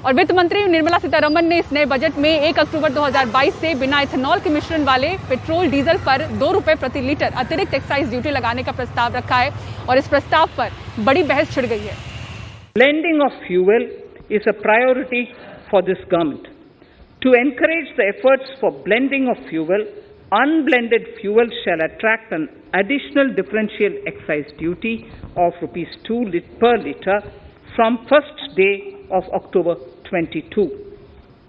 और वित्त मंत्री निर्मला सीतारमण ने इस नए बजट में 1 अक्टूबर 2022 से बिना इथेनॉल के मिश्रण वाले पेट्रोल डीजल पर 2 रुपए प्रति लीटर अतिरिक्त एक्साइज ड्यूटी लगाने का प्रस्ताव रखा है और इस प्रस्ताव पर बड़ी बहस छिड़ गई है। Blending of fuel is a priority for this government. To encourage the efforts for blending of fuel, unblended fuel shall attract an additional differential excise duty of rupees 2 per litre from first day of October 22.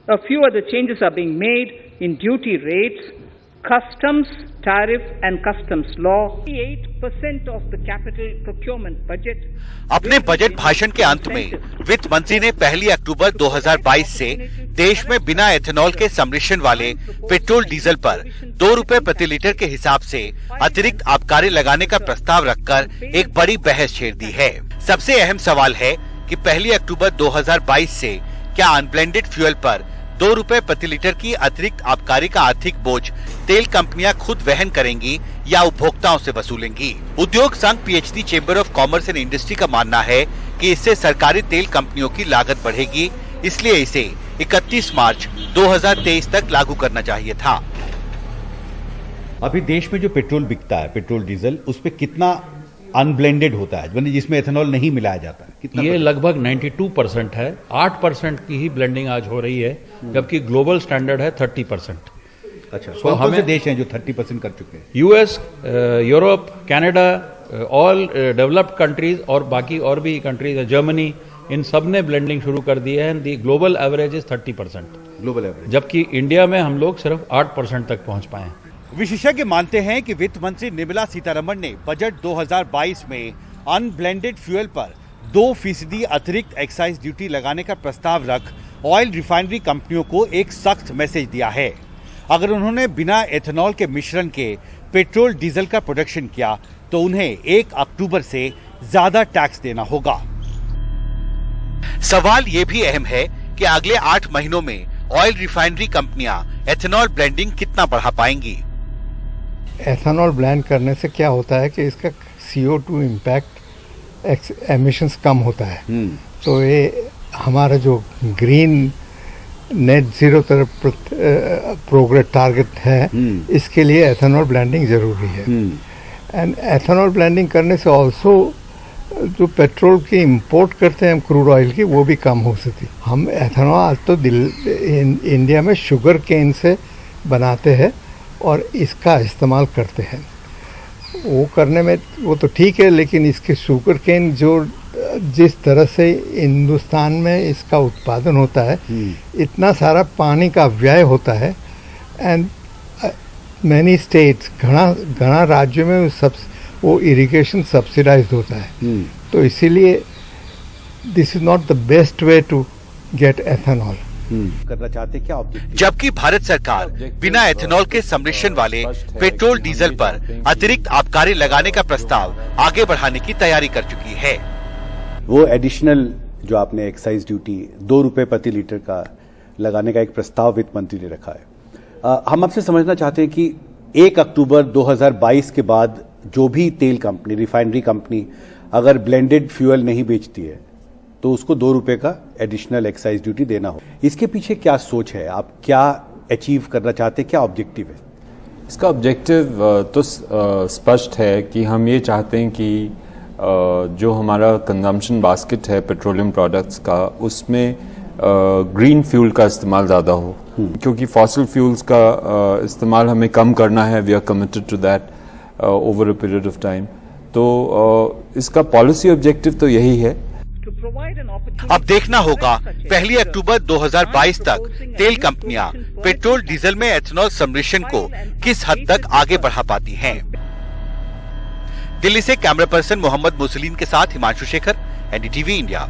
A few other changes are being made in duty rates, customs tariff and customs law. 8% of the capital procurement budget. अपने budget भाषण के अंत में वित्त मंत्री ने 1 अक्टूबर 2022 से देश में बिना एथेनॉल के सम्मिश्रण वाले पेट्रोल डीजल पर 2 रुपए प्रति लीटर के हिसाब से अतिरिक्त आबकारी लगाने का प्रस्ताव रखकर एक बड़ी बहस छेड़ दी है। सबसे अहम सवाल है कि 1 अक्टूबर 2022 से क्या अनब्लेंडेड फ्यूल पर 2 रुपए प्रति लीटर की अतिरिक्त आबकारी का आर्थिक बोझ तेल कंपनियां खुद वहन करेंगी या उपभोक्ताओं से वसूलेंगी। उद्योग संघ PhD chamber of commerce and industry का मानना है कि इससे सरकारी तेल कंपनियों की लागत बढ़ेगी, इसलिए इसे 31 मार्च 2023 तक लागू करना चाहिए था। अभी देश में जो पेट्रोल बिकता है, पेट्रोल डीजल, उस पे कितना अनब्लेंडेड होता है, यानी जिसमें एथेनॉल नहीं मिलाया जाता है? कितना? ये लगभग 92% है। 8% की ही ब्लेंडिंग आज हो रही है, जबकि ग्लोबल स्टैंडर्ड है 30%। अच्छा, तो हमें देश हैं जो 30% कर चुके हैं? US, Europe, Canada, all developed countries और बाकी और भी कंट्रीज है, जर्मनी, इन सब ने ब्लेंडिंग शुरू कर दी है। दी global average is 30%, global average, जबकि इंडिया में हम लोग सिर्फ 8% तक पहुंच पाए हैं। विशेषज्ञ मानते हैं कि वित्त मंत्री निर्मला सीतारमण ने बजट 2022 में अनब्लेंडेड फ्यूल पर 2% अतिरिक्त एक्साइज ड्यूटी लगाने का प्रस्ताव रख ऑयल रिफाइनरी कंपनियों को एक सख्त मैसेज दिया है। अगर उन्होंने बिना एथेनॉल के मिश्रण के पेट्रोल डीजल का प्रोडक्शन किया तो उन्हें 1 अक्टूबर से ज्यादा टैक्स देना होगा। सवाल ये भी अहम है कि अगले 8 महीनों में ऑयल रिफाइनरी कंपनियां एथेनॉल ब्लेंडिंग कितना बढ़ा पाएंगी। एथेनॉल ब्लेंड करने से क्या होता है कि इसका CO2 इम्पैक्ट एमिशंस कम होता है, तो ये हमारा जो ग्रीन नेट जीरो तरफ प्रोग्रेस टारगेट है, इसके लिए एथेनॉल ब्लेंडिंग जरूरी है। एंड एथेनॉल ब्लेंडिंग करने से ऑल्सो जो पेट्रोल की इंपोर्ट करते हैं हम क्रूड ऑयल की, वो भी कम हो सकती। हम एथेनॉल आज तो इंडिया में शुगर केन से बनाते हैं और इसका इस्तेमाल करते हैं। वो करने में वो तो ठीक है, लेकिन इसके शुगर केन जो जिस तरह से हिंदुस्तान में इसका उत्पादन होता है, इतना सारा पानी का व्यय होता है। एंड मैनी स्टेट्स, घना राज्यों में वो इरिगेशन सब्सिडाइज्ड होता है, तो इसीलिए this is not the best way to get ethanol. करना चाहते क्या ऑब्जेक्टिव? जबकि भारत सरकार बिना एथेनॉल के सम्मिश्रण वाले पेट्रोल डीजल पर अतिरिक्त आबकारी लगाने का प्रस्ताव आगे बढ़ाने की तैयारी कर चुकी है। वो एडिशनल जो आपने एक्साइज ड्यूटी 2 रुपए प्रति लीटर का लगाने का एक प्रस्ताव वित्त मंत्री ने रखा है। हम आपसे समझना चाहते हैं कि 1 अक्टूबर 2022 के बाद जो भी तेल कंपनी, रिफाइनरी कंपनी अगर ब्लेंडेड फ्यूल नहीं बेचती है तो उसको 2 रुपए का एडिशनल एक्साइज ड्यूटी देना हो। इसके पीछे क्या सोच है? आप क्या अचीव करना चाहते हैं, क्या ऑब्जेक्टिव है? इसका ऑब्जेक्टिव तो स्पष्ट है कि हम ये चाहते हैं कि जो हमारा कंजम्पशन बास्केट है पेट्रोलियम प्रोडक्ट्स का, उसमें ग्रीन फ्यूल का इस्तेमाल ज़्यादा हो, क्योंकि फॉसिल फ्यूल्स का इस्तेमाल हमें कम करना है। We are committed to that over a period of time. तो इसका पॉलिसी ऑब्जेक्टिव तो यही है। अब देखना होगा 1 अक्टूबर 2022 तक तेल कंपनियां पेट्रोल डीजल में एथेनॉल सम्मिश्रण को किस हद तक आगे बढ़ा पाती हैं। दिल्ली से कैमरा पर्सन मोहम्मद मुसलिन के साथ हिमांशु शेखर, NDTV इंडिया।